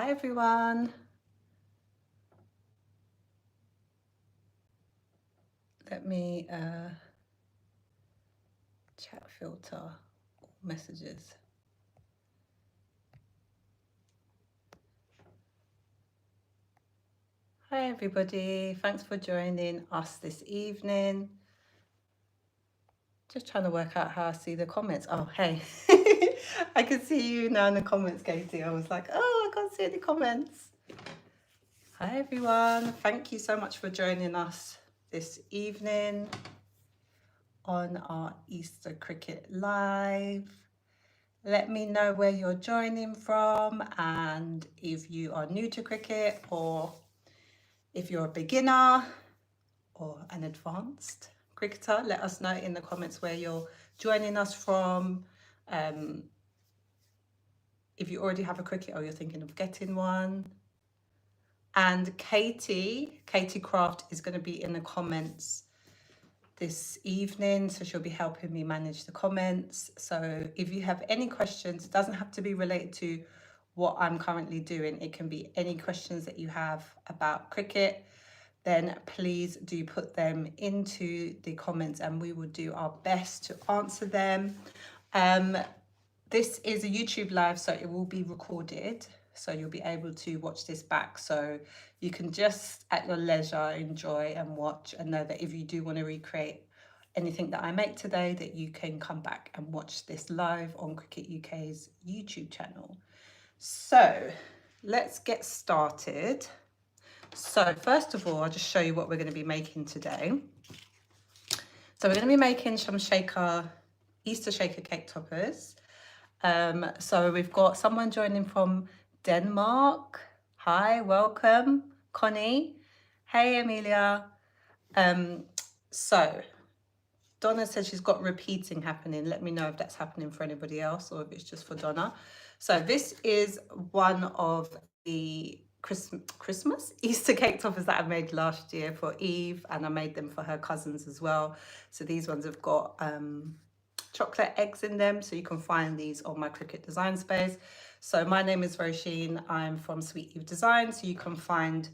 Hi everyone. Let me chat filter messages. Hi everybody. Thanks for joining us this evening. Just trying to work out how I see the comments. Oh, hey. I can see you now in the comments, Katie. I was like, oh, I can't see any comments. Hi everyone. Thank you so much for joining us this evening on our Easter Cricket Live. Let me know where you're joining from and if you are new to cricket or if you're a beginner or an advanced cricketer. Let us know in the comments where you're joining us from. If you already have a cricket or you're thinking of getting one. And Katie Craft is going to be in the comments this evening, so she'll be helping me manage the comments. So if you have any questions, it doesn't have to be related to what I'm currently doing. It can be any questions that you have about cricket, then please do put them into the comments and we will do our best to answer them. This is a YouTube live, so it will be recorded, so you'll be able to watch this back, so you can just at your leisure enjoy and watch, and know that if you do want to recreate anything that I make today, that you can come back and watch this live on Cricket UK's YouTube channel. So let's get started. So first of all, I'll just show you what we're going to be making today. So we're going to be making some Easter shaker cake toppers. So we've got someone joining from Denmark. Hi, welcome, Connie. Hey, Amelia. So Donna said she's got repeating happening. Let me know if that's happening for anybody else or if it's just for Donna. So this is one of the Christmas Easter cake toppers that I made last year for Eve, and I made them for her cousins as well. So these ones have got chocolate eggs in them, so you can find these on my Cricut design space. So my name is Roisin. I'm from Sweet Eve Design, so you can find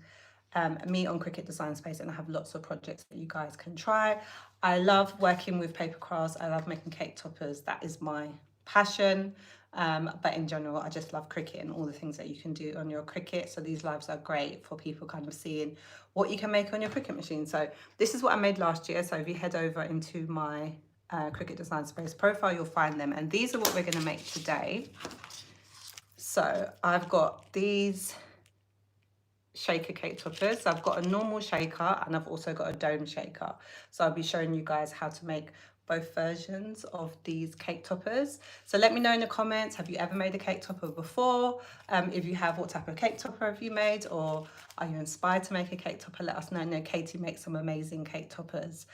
me on Cricut design space, and I have lots of projects that you guys can try. I love working with paper crafts. I love making cake toppers. That is my passion. But in general, I just love Cricut and all the things that you can do on your Cricut. So these lives are great for people kind of seeing what you can make on your Cricut machine. So this is what I made last year. So if you head over into my Cricut design space profile, you'll find them, and these are what we're going to make today. So I've got these shaker cake toppers. I've got a normal shaker and I've also got a dome shaker, so I'll be showing you guys how to make both versions of these cake toppers. So let me know in the comments, have you ever made a cake topper before? If you have, what type of cake topper have you made, or are you inspired to make a cake topper? Let us know. I know Katie makes some amazing cake toppers.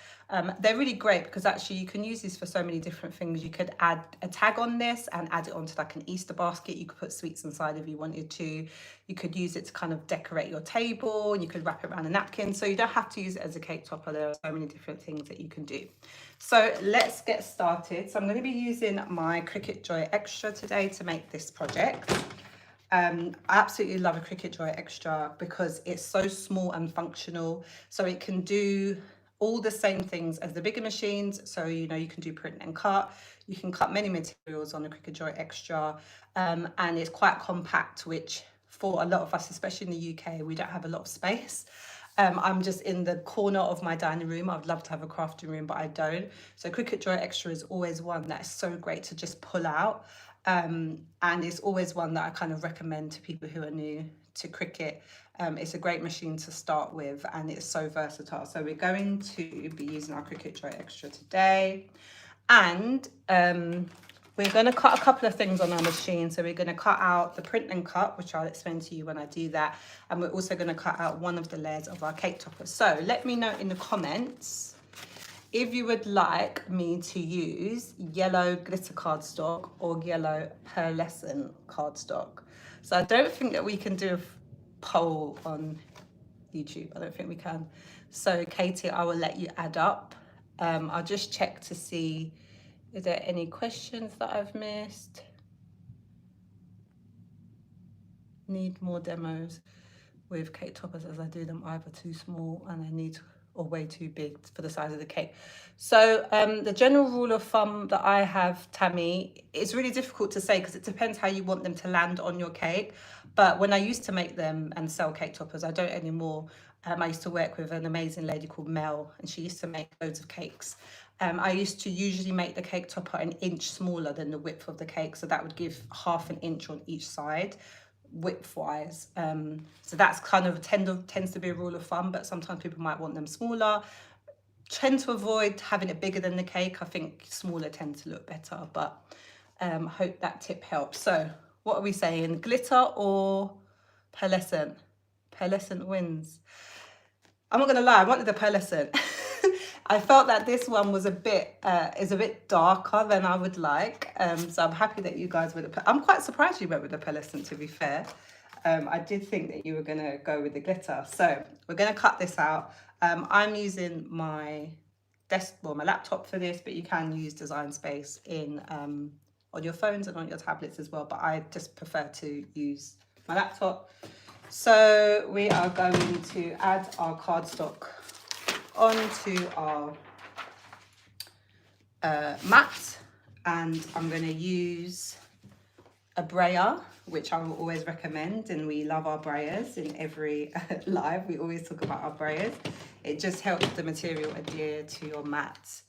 They're really great because actually you can use these for so many different things. You could add a tag on this and add it onto like an Easter basket. You could put sweets inside if you wanted to. You could use it to kind of decorate your table, and you could wrap it around a napkin. So you don't have to use it as a cake topper. There are so many different things that you can do. So let's get started. So I'm going to be using my Cricut Joy Extra today to make this project. I absolutely love a Cricut Joy Extra because it's so small and functional. So it can do all the same things as the bigger machines. So, you know, you can do print and cut. You can cut many materials on the Cricut Joy Extra. And it's quite compact, which for a lot of us, especially in the UK, we don't have a lot of space. I'm just in the corner of my dining room. I would love to have a crafting room, but I don't. So Cricut Joy Extra is always one that is so great to just pull out. And it's always one that I kind of recommend to people who are new to Cricut. It's a great machine to start with, and it's so versatile. So we're going to be using our Cricut Joy Extra today. And we're going to cut a couple of things on our machine. So we're going to cut out the print and cut, which I'll explain to you when I do that. And we're also going to cut out one of the layers of our cake topper. So let me know in the comments if you would like me to use yellow glitter cardstock or yellow pearlescent cardstock. So I don't think that we can do a poll on YouTube. I don't think we can. So Katie, I will let you add up. I'll just check to see, is there any questions that I've missed? need more demos with cake toppers, as I do them either too small and I need or way too big for the size of the cake. So the general rule of thumb that I have, Tammy, it's really difficult to say because it depends how you want them to land on your cake. But when I used to make them and sell cake toppers, I don't anymore. I used to work with an amazing lady called Mel, and she used to make loads of cakes. I used to usually make the cake topper an inch smaller than the width of the cake, so that would give half an inch on each side, width-wise. So that's kind of tends to be a rule of thumb, but sometimes people might want them smaller. Tend to avoid having it bigger than the cake. I think smaller tend to look better, but hope that tip helps. So what are we saying? Glitter or pearlescent? Pearlescent wins. I'm not gonna lie, I wanted the pearlescent. I felt that this one was a bit darker than I would like. So I'm happy that you guys went with I'm quite surprised you went with the pearlescent, to be fair. I did think that you were gonna go with the glitter. So we're gonna cut this out. I'm using my my laptop for this, but you can use Design Space in on your phones and on your tablets as well. But I just prefer to use my laptop. So we are going to add our cardstock onto our mat, and I'm going to use a brayer, which I will always recommend, and we love our brayers in every live. We always talk about our brayers. It just helps the material adhere to your mat,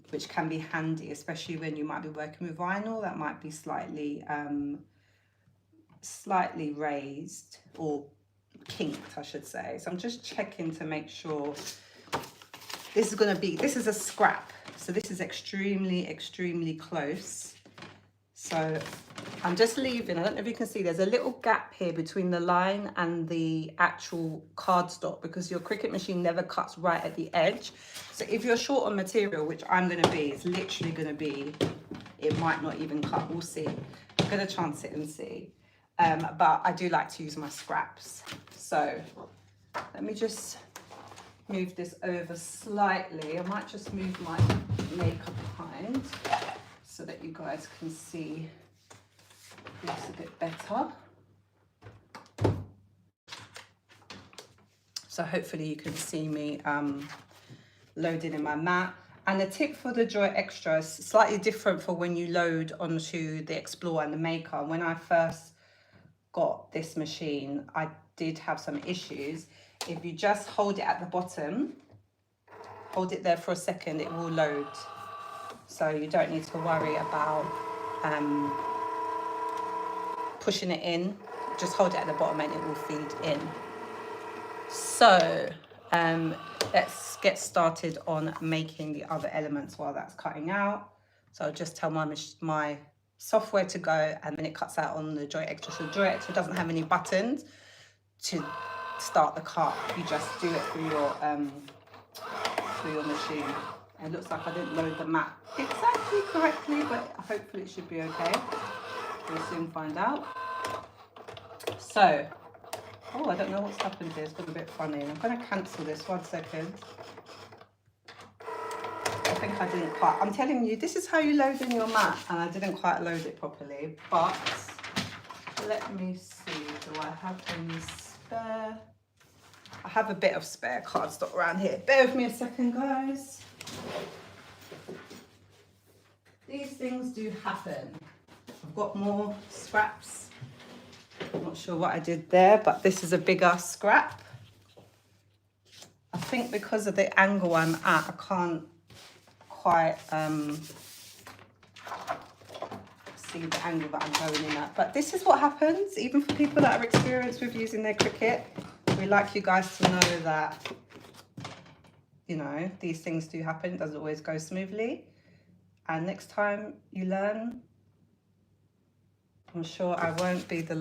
which can be handy, especially when you might be working with vinyl that might be slightly raised or kinked, I should say. So I'm just checking to make sure this is a scrap, so this is extremely close. So I'm just leaving, I don't know if you can see, there's a little gap here between the line and the actual cardstock, because your Cricut machine never cuts right at the edge. So if you're short on material, which I'm going to be, it's literally going to be, it might not even cut, we'll see. I'm going to chance it and see. But I do like to use my scraps. So let me just move this over slightly. I might just move my makeup behind so that you guys can see this a bit better. So hopefully you can see me loading in my mat. And the tip for the Joy Extra is slightly different for when you load onto the Explore and the Maker. When I first got this machine, I did have some issues. If you just hold it at the bottom, hold it there for a second, it will load. So you don't need to worry about pushing it in. Just hold it at the bottom and it will feed in. So let's get started on making the other elements while that's cutting out. So I'll just tell my software to go, and then it cuts out on the Joy Extra. So Joy Extra doesn't have any buttons to start the cut. You just do it through your machine. And it looks like I didn't load the mat exactly correctly, but hopefully it should be okay. We'll soon find out. So, oh, I don't know what's happened here. It's gone a bit funny. I'm going to cancel this 1 second. I think I didn't quite. I'm telling you, this is how you load in your mat, and I didn't quite load it properly. But let me see. Do I have any spare? I have a bit of spare cardstock around here. Bear with me a second, guys. These things do happen. I've got more scraps. I'm not sure what I did there, but this is a bigger scrap. I think because of the angle I'm at, I can't quite see the angle that I'm going in at. But this is what happens, even for people that are experienced with using their Cricut. We like you guys to know that, you know, these things do happen. It doesn't always go smoothly. And next time you learn, I'm sure I won't be the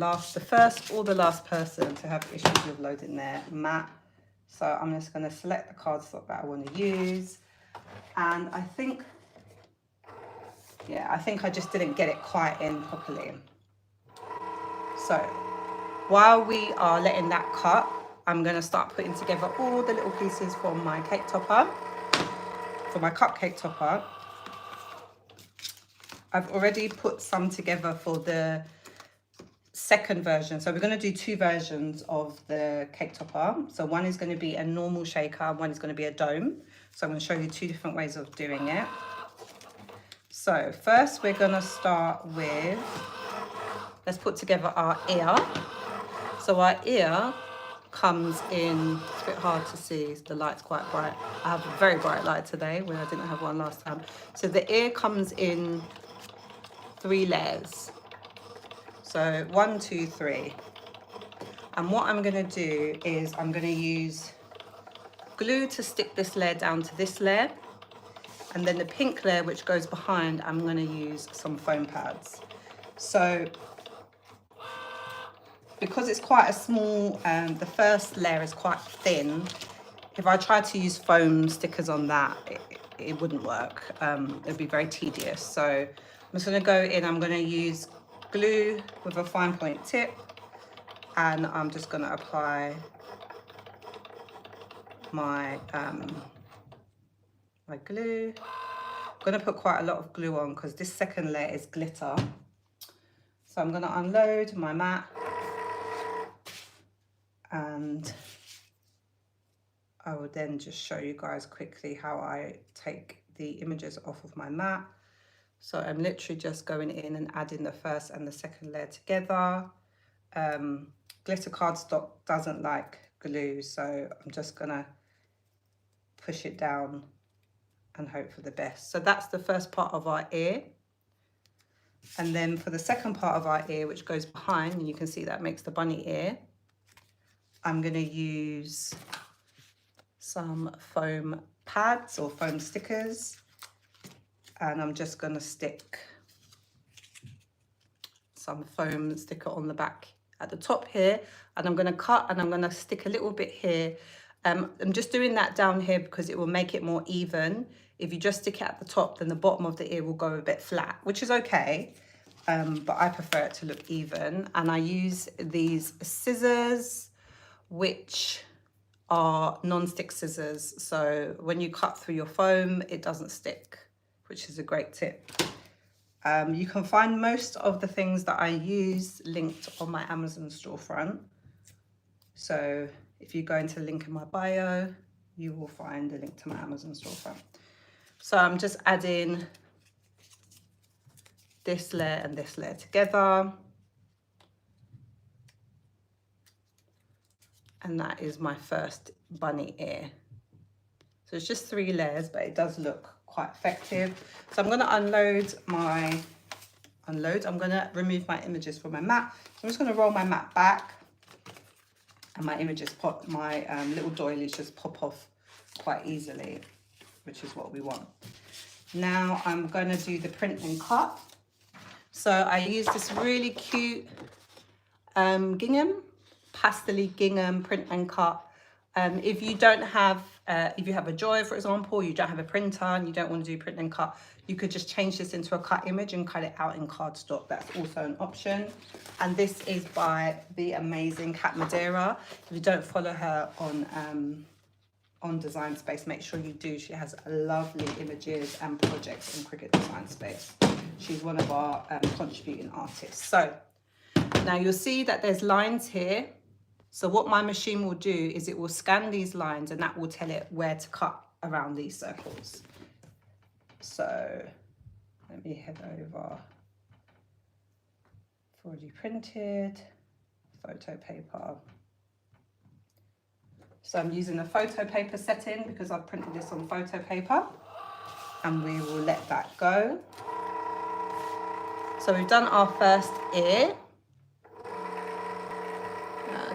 first or the last person to have issues with loading their mat. So I'm just going to select the cardstock that I want to use. And I think, yeah, I think I just didn't get it quite in properly. So while we are letting that cut, I'm going to start putting together all the little pieces for my cake topper, for my cupcake topper. I've already put some together for the second version. So we're going to do two versions of the cake topper. So one is going to be a normal shaker and one is going to be a dome. So I'm going to show you two different ways of doing it. So first we're going to start with, let's put together our ear. So our ear comes in, it's a bit hard to see, the light's quite bright. I have a very bright light today where I didn't have one last time. So the ear comes in 3 layers. So 1, 2, 3. And what I'm going to do is I'm going to use glue to stick this layer down to this layer. And then the pink layer, which goes behind, I'm going to use some foam pads. So because it's quite a small, the first layer is quite thin. If I tried to use foam stickers on that, it wouldn't work. It'd be very tedious. So I'm just going to go in, I'm going to use glue with a fine point tip, and I'm just going to apply my my glue. I'm going to put quite a lot of glue on because this second layer is glitter. So I'm going to unload my mat, and I will then just show you guys quickly how I take the images off of my mat. So I'm literally just going in and adding the first and the second layer together. Glitter cardstock doesn't like glue, so I'm just gonna push it down and hope for the best. So that's the first part of our ear. And then for the second part of our ear, which goes behind, and you can see that makes the bunny ear, I'm gonna use some foam pads or foam stickers. And I'm just going to stick some foam sticker on the back at the top here. And I'm going to cut and I'm going to stick a little bit here. I'm just doing that down here because it will make it more even. If you just stick it at the top, then the bottom of the ear will go a bit flat, which is okay. But I prefer it to look even. And I use these scissors, which are non-stick scissors. So when you cut through your foam, it doesn't stick, which is a great tip. You can find most of the things that I use linked on my Amazon storefront. So if you go into the link in my bio, you will find the link to my Amazon storefront. So I'm just adding this layer and this layer together. And that is my first bunny ear. So it's just 3 layers, but it does look quite effective. So I'm going to I'm going to remove my images from my mat. So I'm just going to roll my mat back, and my images pop, my little doilies just pop off quite easily, which is what we want. Now I'm going to do the print and cut. So I use this really cute gingham, pastel-y gingham print and cut. If you don't have, if you have a Joy, for example, you don't have a printer and you don't want to do print and cut, you could just change this into a cut image and cut it out in cardstock. That's also an option. And this is by the amazing Kat Madeira. If you don't follow her on Design Space, make sure you do. She has lovely images and projects in Cricut Design Space. She's one of our contributing artists. So now you'll see that there's lines here. So what my machine will do is it will scan these lines, and that will tell it where to cut around these circles. So let me head over. I've already printed photo paper. So I'm using the photo paper setting because I've printed this on photo paper, and we will let that go. So we've done our first ear.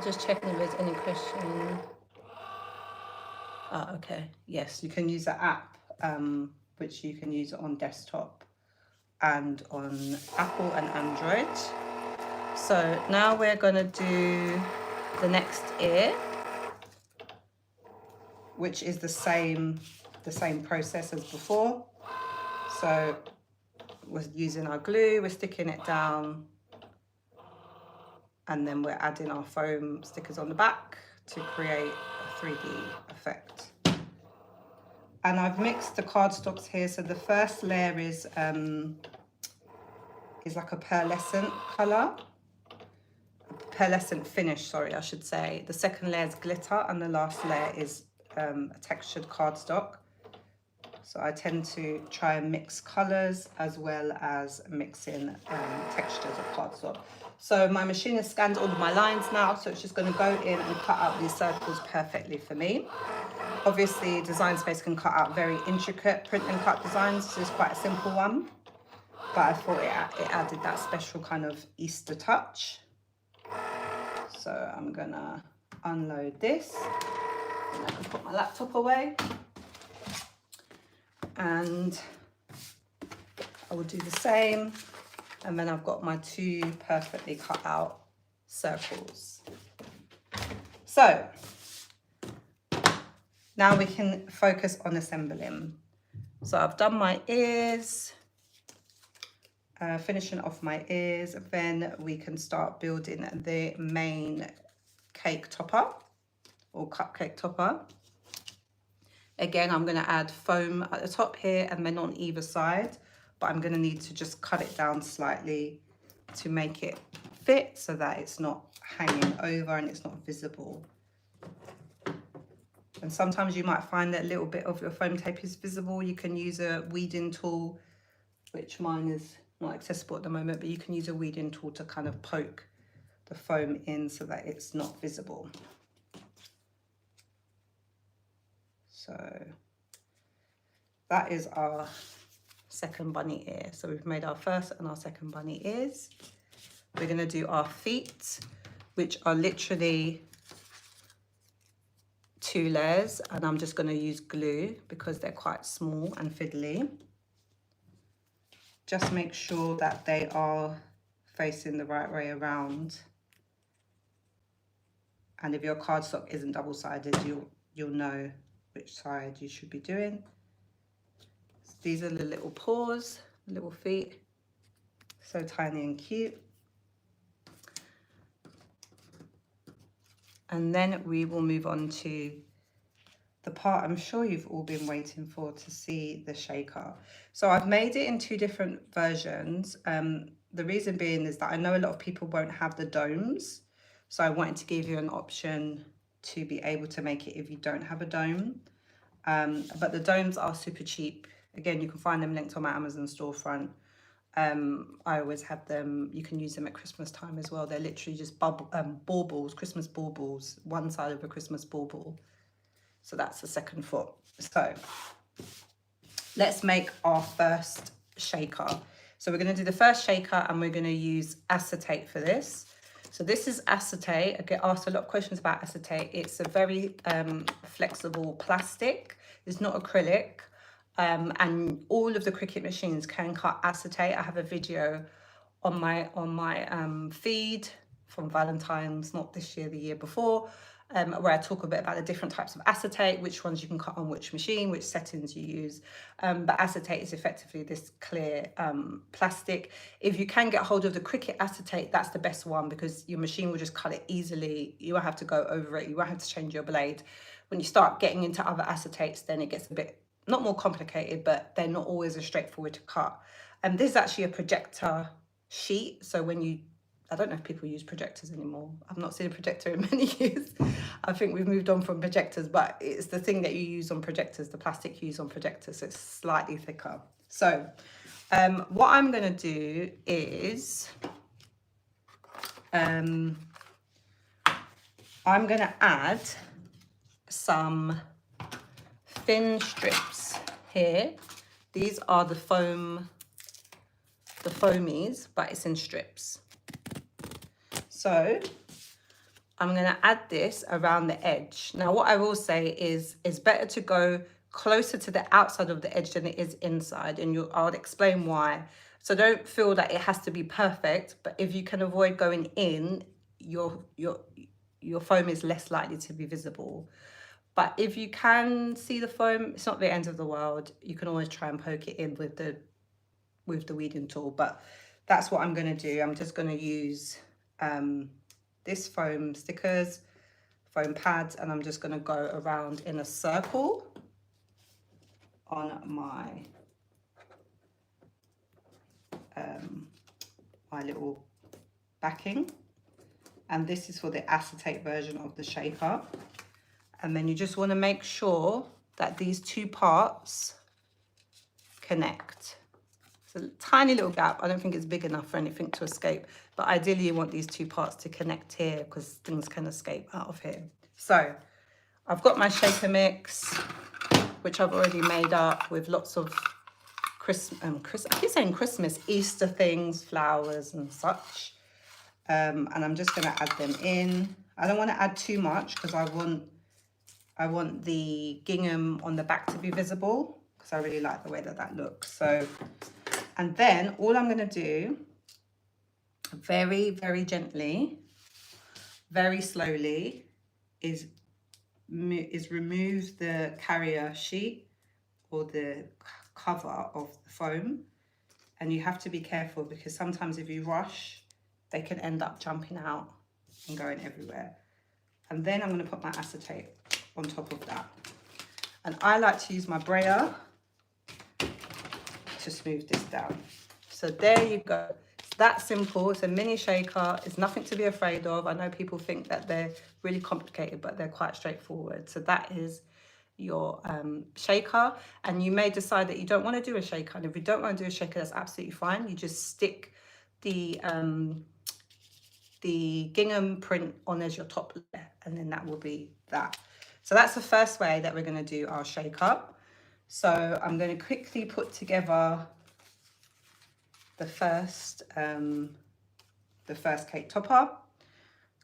Just checking if there's any question. Oh, okay. Yes, you can use the app, which you can use on desktop and on Apple and Android. So now we're going to do the next ear, which is the same process as before. So we're using our glue, we're sticking it down, and then we're adding our foam stickers on the back to create a 3D effect. And I've mixed the cardstocks here. So the first layer is like a pearlescent colour. pearlescent finish, sorry, I should say. The second layer is glitter and the last layer is a textured cardstock. So I tend to try and mix colours as well as mixing textures of cardstock. So my machine has scanned all of my lines now, so it's just going to go in and cut out these circles perfectly for me. Obviously, Design Space can cut out very intricate print and cut designs. So it's quite a simple one, but I thought it added that special kind of Easter touch. So I'm gonna unload this and I can put my laptop away, and I will do the same. And then I've got my 2 perfectly cut out circles. So now we can focus on assembling. So I've done my ears, finishing off my ears, then we can start building the main cake topper or cupcake topper. Again, I'm going to add foam at the top here and then on either side, but I'm going to need to just cut it down slightly to make it fit so that it's not hanging over and it's not visible. And sometimes you might find that a little bit of your foam tape is visible. You can use a weeding tool, which mine is not accessible at the moment, but you can use a weeding tool to kind of poke the foam in so that it's not visible. So that is our second bunny ear. So we've made our first and our second bunny ears. We're going to do our feet, which are literally 2 layers, and I'm just going to use glue because they're quite small and fiddly. Just make sure that they are facing the right way around, and if your cardstock isn't double-sided, you'll know which side you should be doing. So these are the little paws, the little feet, so tiny and cute. And then we will move on to the part I'm sure you've all been waiting for, to see the shaker. So I've made it in 2 different versions. The reason being is that I know a lot of people won't have the domes. So I wanted to give you an option to be able to make it if you don't have a dome. But the domes are super cheap. Again, you can find them linked on my Amazon storefront. I always have them. You can use them at Christmas time as well. They're literally just baubles, Christmas baubles, one side of a Christmas bauble. So that's the second foot. So let's make our first shaker. So we're going to do the first shaker and we're going to use acetate for this. So this is acetate. I get asked a lot of questions about acetate. It's a very flexible plastic. It's not acrylic. And all of the Cricut machines can cut acetate. I have a video on my feed from Valentine's, not this year, the year before, where I talk a bit about the different types of acetate, which ones you can cut on which machine, which settings you use. But acetate is effectively this clear plastic. If you can get hold of the Cricut acetate, that's the best one because your machine will just cut it easily. You won't have to go over it. You won't have to change your blade. When you start getting into other acetates, then it gets a bit, not more complicated, but they're not always as straightforward to cut. And this is actually a projector sheet. So when you, I don't know if people use projectors anymore. I've not seen a projector in many years. I think we've moved on from projectors, but it's the thing that you use on projectors, the plastic you use on projectors. So it's slightly thicker. So what I'm going to do is I'm going to add some thin strips here. These are the foamies, but it's in strips. So I'm going to add this around the edge. Now, what I will say is it's better to go closer to the outside of the edge than it is inside, and I'll explain why. So don't feel that it has to be perfect, but if you can avoid going in, your foam is less likely to be visible. But if you can see the foam, it's not the end of the world. You can always try and poke it in with the weeding tool. But that's what I'm going to do. I'm just going to use this foam stickers, foam pads, and I'm just going to go around in a circle on my my little backing. and this is for the acetate version of the shaker. And then you just want to make sure that these two parts connect. It's a tiny little gap. I don't think it's big enough for anything to escape, but ideally you want these two parts to connect here because things can escape out of here. So I've got my shaker mix, which I've already made up with lots of I keep saying Christmas, Easter things, flowers and such. And I'm just going to add them in. I don't want to add too much because I want the gingham on the back to be visible because I really like the way that that looks. So, and then all I'm going to do, very, very gently, very slowly, is remove the carrier sheet or the cover of the foam. And you have to be careful because sometimes if you rush, they can end up jumping out and going everywhere. And then I'm going to put my acetate on top of that. And I like to use my brayer to smooth this down. So there you go. It's that simple. It's a mini shaker. It's nothing to be afraid of. I know people think that they're really complicated, but they're quite straightforward. So that is your shaker. And you may decide that you don't want to do a shaker. And if you don't want to do a shaker, that's absolutely fine. You just stick the gingham print on as your top layer, and then that will be that. So that's the first way that we're going to do our shaker. So I'm going to quickly put together the first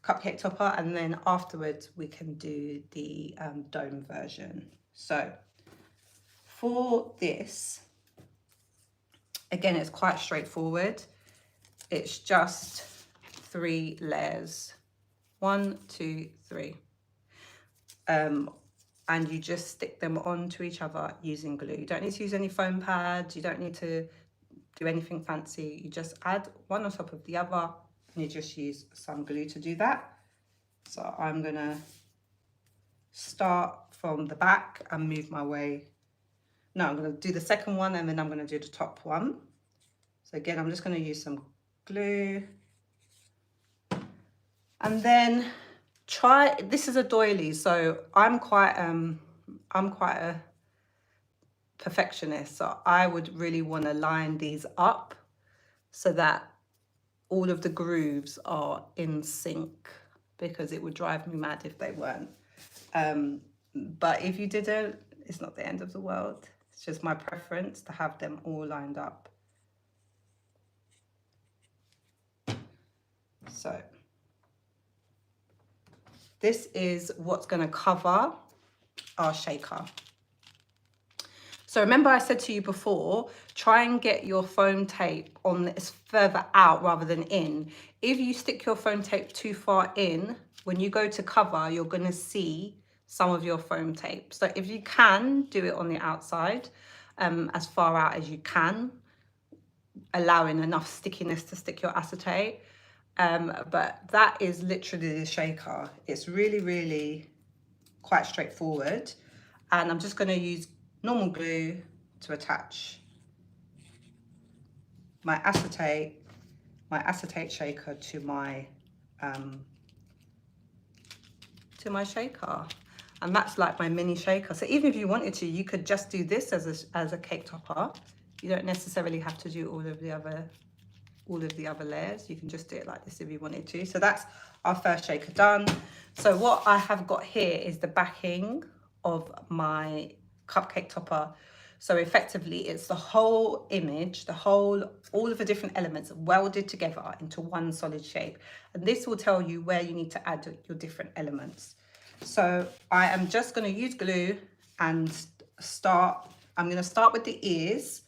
cupcake topper, and then afterwards we can do the dome version. So for this, again, it's quite straightforward. It's just 3 layers, 1, 2, 3. And you just stick them onto each other using glue. You don't need to use any foam pads. You don't need to do anything fancy. You just add one on top of the other, and you just use some glue to do that. So I'm gonna start from the back and move my way. No, I'm gonna do the second one and then I'm gonna do the top one. So again, I'm just gonna use some glue. And then this is a doily, so I'm quite a perfectionist, so I would really want to line these up so that all of the grooves are in sync, because it would drive me mad if they weren't. But if you didn't, it's not the end of the world. It's just my preference to have them all lined up. So this is what's going to cover our shaker. So remember I said to you before, try and get your foam tape on this further out rather than in. If you stick your foam tape too far in, when you go to cover, you're going to see some of your foam tape. So if you can, do it on the outside, as far out as you can, allowing enough stickiness to stick your acetate. But that is literally the shaker. It's really, really quite straightforward. And I'm just going to use normal glue to attach my acetate shaker to my shaker. And that's like my mini shaker. So even if you wanted to, you could just do this as a cake topper. You don't necessarily have to do all of the other layers. You can just do it like this if you wanted to. So that's our first shaker done. So what I have got here is the backing of my cupcake topper. So effectively it's the whole image, all of the different elements welded together into one solid shape. And this will tell you where you need to add your different elements. So I am just going to use glue and I'm going to start with the ears,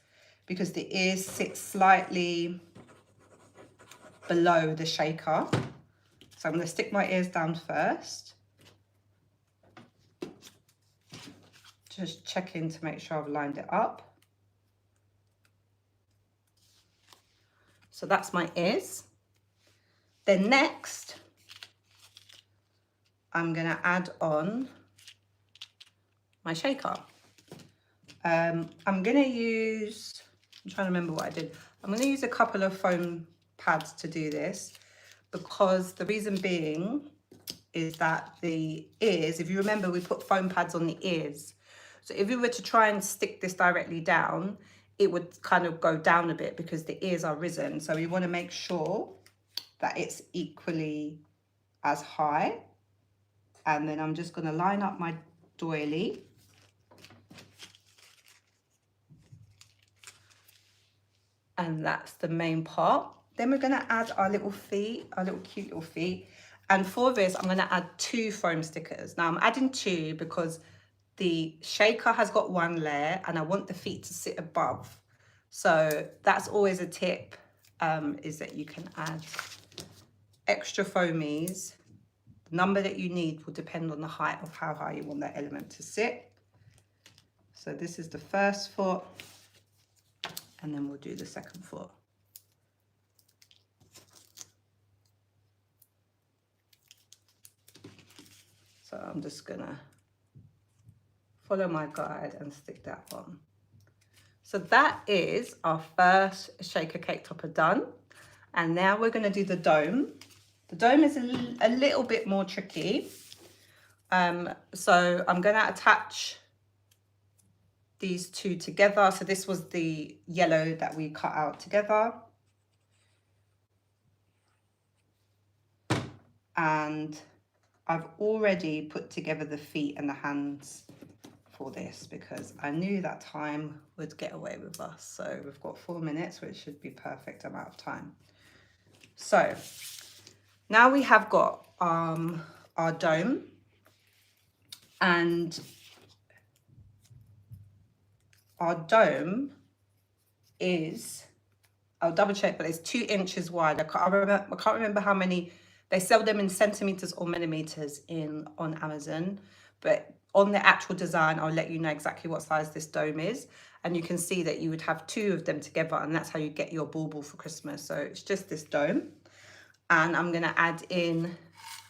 because the ears sit slightly below the shaker. So I'm going to stick my ears down first. Just checking to make sure I've lined it up. So that's my ears. Then next, I'm going to add on my shaker. I'm going to use, I'm trying to remember what I did. I'm going to use a couple of foam pads to do this. because the reason being is that the ears, if you remember, we put foam pads on the ears. So if we were to try and stick this directly down, it would kind of go down a bit because the ears are risen. So we want to make sure that it's equally as high. And then I'm just going to line up my doily. And that's the main part. Then we're going to add our little feet, our little cute little feet. And for this, I'm going to add 2 foam stickers. Now I'm adding 2 because the shaker has got 1 layer and I want the feet to sit above. So that's always a tip, is that you can add extra foamies. The number that you need will depend on the height of how high you want that element to sit. So this is the first foot, and then we'll do the second foot. So I'm just gonna follow my guide and stick that on. So that is our first shaker cake topper done. And now we're gonna do the dome. The dome is a little bit more tricky. So I'm gonna attach these 2 together. So this was the yellow that we cut out together. And I've already put together the feet and the hands for this because I knew that time would get away with us. So we've got 4 minutes, which should be perfect amount of time. So now we have got our dome, and our dome is, I'll double check, but it's 2 inches wide. I can't remember how many. They sell them in centimeters or millimeters on Amazon, but on the actual design, I'll let you know exactly what size this dome is. And you can see that you would have 2 of them together, and that's how you get your bauble for Christmas. So it's just this dome. And I'm gonna add in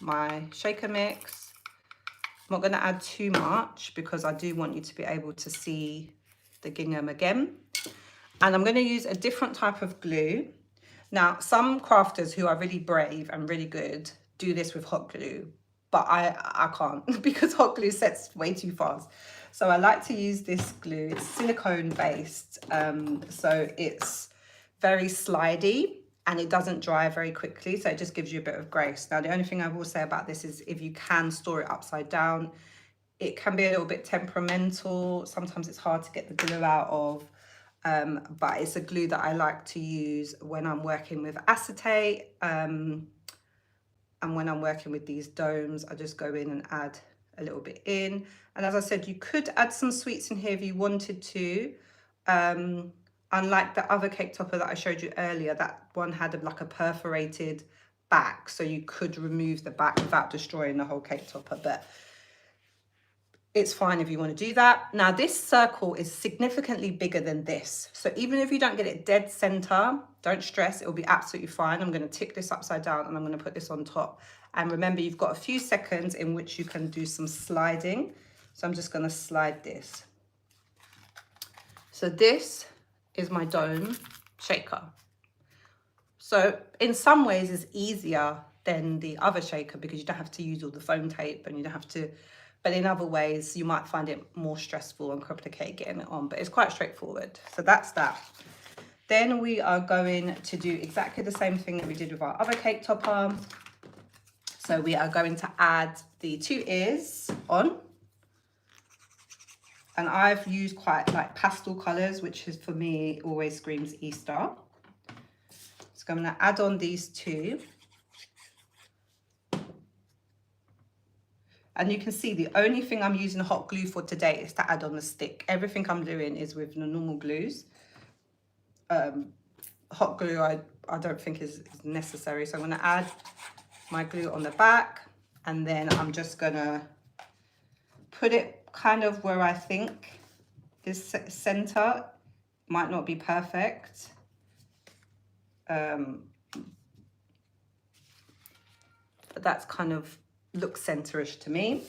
my shaker mix. I'm not gonna add too much because I do want you to be able to see the gingham again. And I'm gonna use a different type of glue. Now, some crafters who are really brave and really good do this with hot glue, but I can't because hot glue sets way too fast. So I like to use this glue. It's silicone based, so it's very slidey and it doesn't dry very quickly, so it just gives you a bit of grace. Now, the only thing I will say about this is if you can store it upside down, it can be a little bit temperamental. Sometimes it's hard to get the glue out of. But it's a glue that I like to use when I'm working with acetate, and when I'm working with these domes. I just go in and add a little bit in. And as I said, you could add some sweets in here if you wanted to. Unlike the other cake topper that I showed you earlier, that one had like a perforated back, so you could remove the back without destroying the whole cake topper, but it's fine if you want to do that. Now this circle is significantly bigger than this. So even if you don't get it dead center, don't stress, it will be absolutely fine. I'm going to tip this upside down and I'm going to put this on top. And remember, you've got a few seconds in which you can do some sliding. So I'm just going to slide this. So this is my dome shaker. So in some ways it's easier than the other shaker because you don't have to use all the foam tape and you don't have to. But in other ways, you might find it more stressful and complicated getting it on, but it's quite straightforward. So that's that. Then we are going to do exactly the same thing that we did with our other cake topper. So we are going to add the 2 ears on. And I've used quite like pastel colors, which is for me always screams Easter. So I'm going to add on these 2. And you can see the only thing I'm using hot glue for today is to add on the stick. Everything I'm doing is with the normal glues. Hot glue I don't think is necessary. So I'm going to add my glue on the back, and then I'm just going to put it kind of where I think is center. Might not be perfect. But that's kind of looks centerish to me.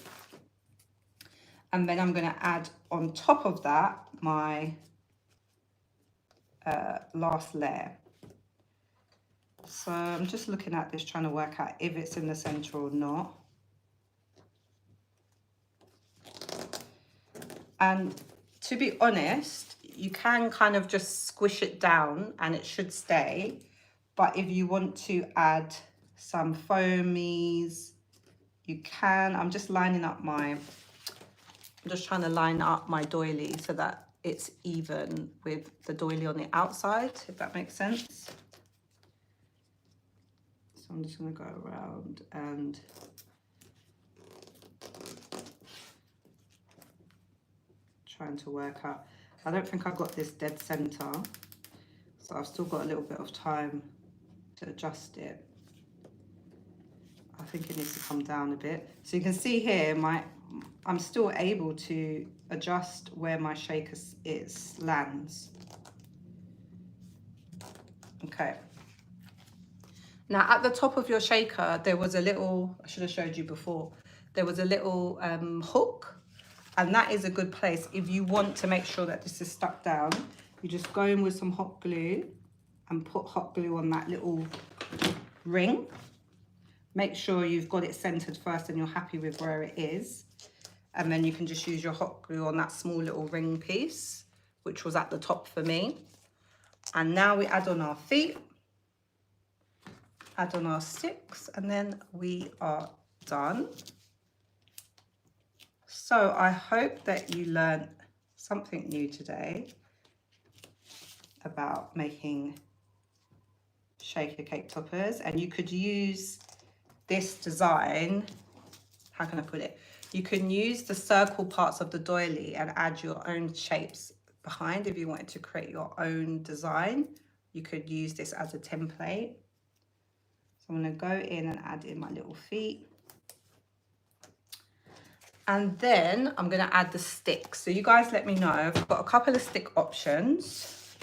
And then I'm going to add on top of that my last layer. So I'm just looking at this, trying to work out if it's in the center or not. And to be honest, you can kind of just squish it down and it should stay. But if you want to add some foamies, you can. I'm just lining up I'm just trying to line up my doily so that it's even with the doily on the outside, if that makes sense. So I'm just going to go around and trying to work out. I don't think I've got this dead center, so I've still got a little bit of time to adjust it. I think it needs to come down a bit. So you can see here, I'm still able to adjust where my shaker lands. Okay. Now at the top of your shaker, there was a little, I should have showed you before, there was a little hook, and that is a good place. If you want to make sure that this is stuck down, you just go in with some hot glue and put hot glue on that little ring. Make sure you've got it centered first and you're happy with where it is. And then you can just use your hot glue on that small little ring piece, which was at the top for me. And now we add on our feet, add on our sticks, and then we are done. So I hope that you learned something new today about making shaker cake toppers, and you could use this design, how can I put it? You can use the circle parts of the doily and add your own shapes behind. If you wanted to create your own design, you could use this as a template. So I'm going to go in and add in my little feet. And then I'm going to add the sticks. So you guys let me know. I've got a couple of stick options.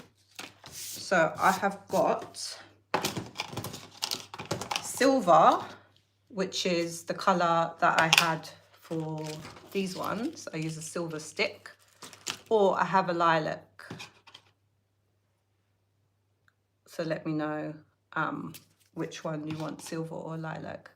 So I have got silver, which is the colour that I had for these ones. I use a silver stick, or I have a lilac. So let me know which one you want, silver or lilac.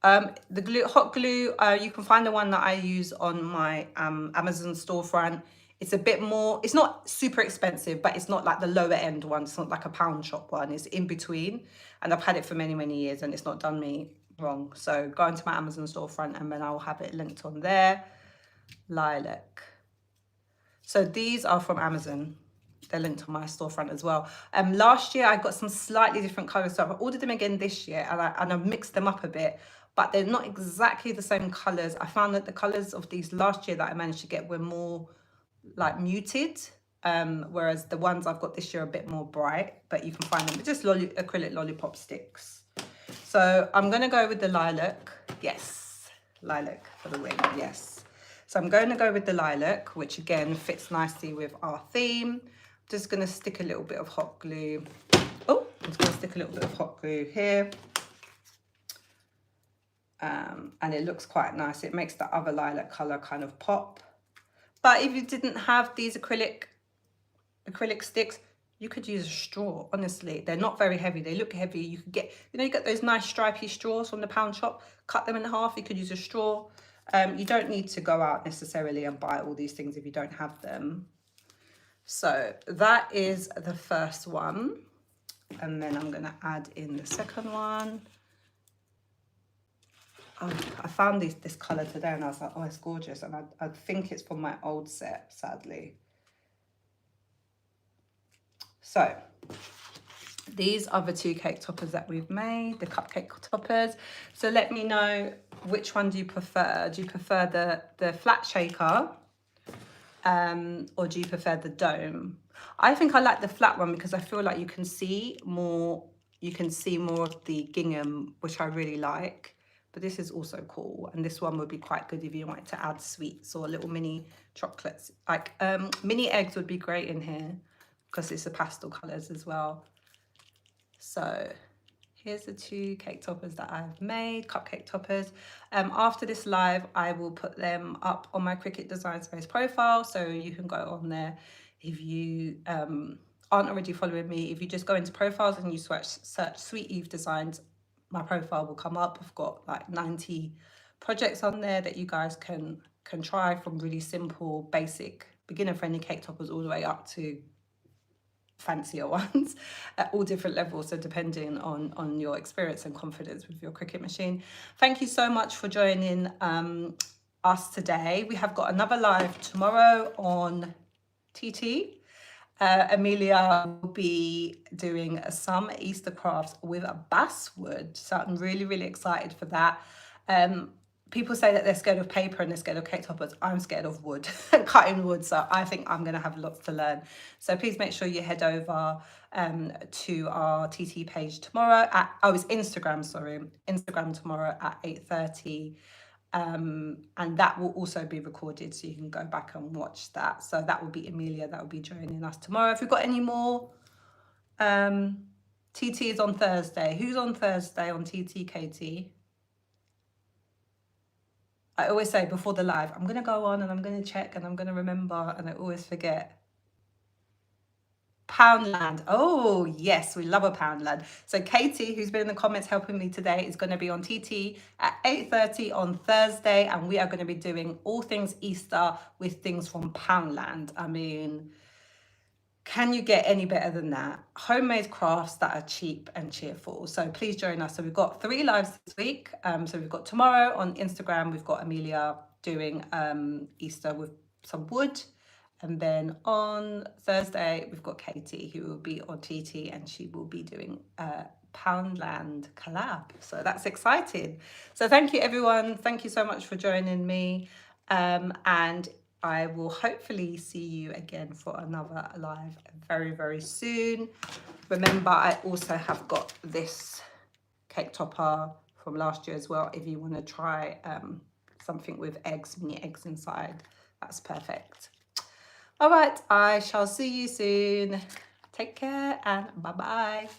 The glue, hot glue, you can find the one that I use on my Amazon storefront. It's a bit more, it's not super expensive, but it's not like the lower end one. It's not like a pound shop one. It's in between. And I've had it for many, many years and it's not done me wrong. So go into my Amazon storefront and then I'll have it linked on there. Lilac. So these are from Amazon. They're linked on my storefront as well. Last year I got some slightly different colors. So I've ordered them again this year and I've mixed them up a bit. But they're not exactly the same colors. I found that the colors of these last year that I managed to get were more like muted, whereas the ones I've got this year are a bit more bright, but you can find them. It's just acrylic lollipop sticks. So I'm going to go with the lilac. Yes, lilac for the win. Yes. So I'm going to go with the lilac, which again fits nicely with our theme. I'm just going to stick a little bit of hot glue. Oh, I'm just going to stick a little bit of hot glue here. And it looks quite nice. It makes the other lilac color kind of pop. But if you didn't have these acrylic sticks, you could use a straw. Honestly, they're not very heavy. They look heavy. You could get, you get those nice stripy straws from the pound shop. Cut them in half. You could use a straw. You don't need to go out necessarily and buy all these things if you don't have them. So that is the first one. And then I'm going to add in the second one. Oh, I found this colour today and I was like, oh, it's gorgeous. And I think it's from my old set, sadly. So these are the two cake toppers that we've made, the cupcake toppers. So let me know, which one do you prefer? Do you prefer the flat shaker or do you prefer the dome? I think I like the flat one because I feel like you can see more of the gingham, which I really like. But this is also cool, and this one would be quite good if you wanted to add sweets or little mini chocolates. Like mini eggs would be great in here because it's the pastel colours as well. So here's the two cake toppers that I've made, cupcake toppers. After this live, I will put them up on my Cricut Design Space profile, so you can go on there if you aren't already following me, if you just go into profiles and you search Sweet Eve Designs, my profile will come up. I've got like 90 projects on there that you guys can try, from really simple, basic, beginner friendly cake toppers all the way up to fancier ones at all different levels, so depending on your experience and confidence with your Cricut machine. Thank you so much for joining us today. We have got another live tomorrow on TT. Amelia will be doing some Easter crafts with a basswood, so I'm really excited for that. People say that they're scared of paper and they're scared of cake toppers. I'm scared of wood, cutting wood, so I think I'm going to have lots to learn. So please make sure you head over to our TT page tomorrow it's Instagram, sorry, Instagram tomorrow at 8:30. And that will also be recorded, so you can go back and watch that. So that will be Amelia that will be joining us tomorrow. If we've got any more, TT is on Thursday. Who's on Thursday on TT, Katie? I always say before the live, I'm going to go on and I'm going to check and I'm going to remember, and I always forget. Poundland. Oh, yes, we love a Poundland. So Katie, who's been in the comments helping me today, is going to be on TT at 8:30 on Thursday, and we are going to be doing all things Easter with things from Poundland. I mean, can you get any better than that? Homemade crafts that are cheap and cheerful. So please join us. So we've got 3 lives this week. So we've got tomorrow on Instagram, we've got Amelia doing Easter with some wood. And then on Thursday, we've got Katie, who will be on TT, and she will be doing a Poundland collab. So that's exciting. So thank you, everyone. Thank you so much for joining me. And I will hopefully see you again for another live very soon. Remember, I also have got this cake topper from last year as well. If you want to try something with mini eggs inside, that's perfect. All right, I shall see you soon. Take care and bye-bye.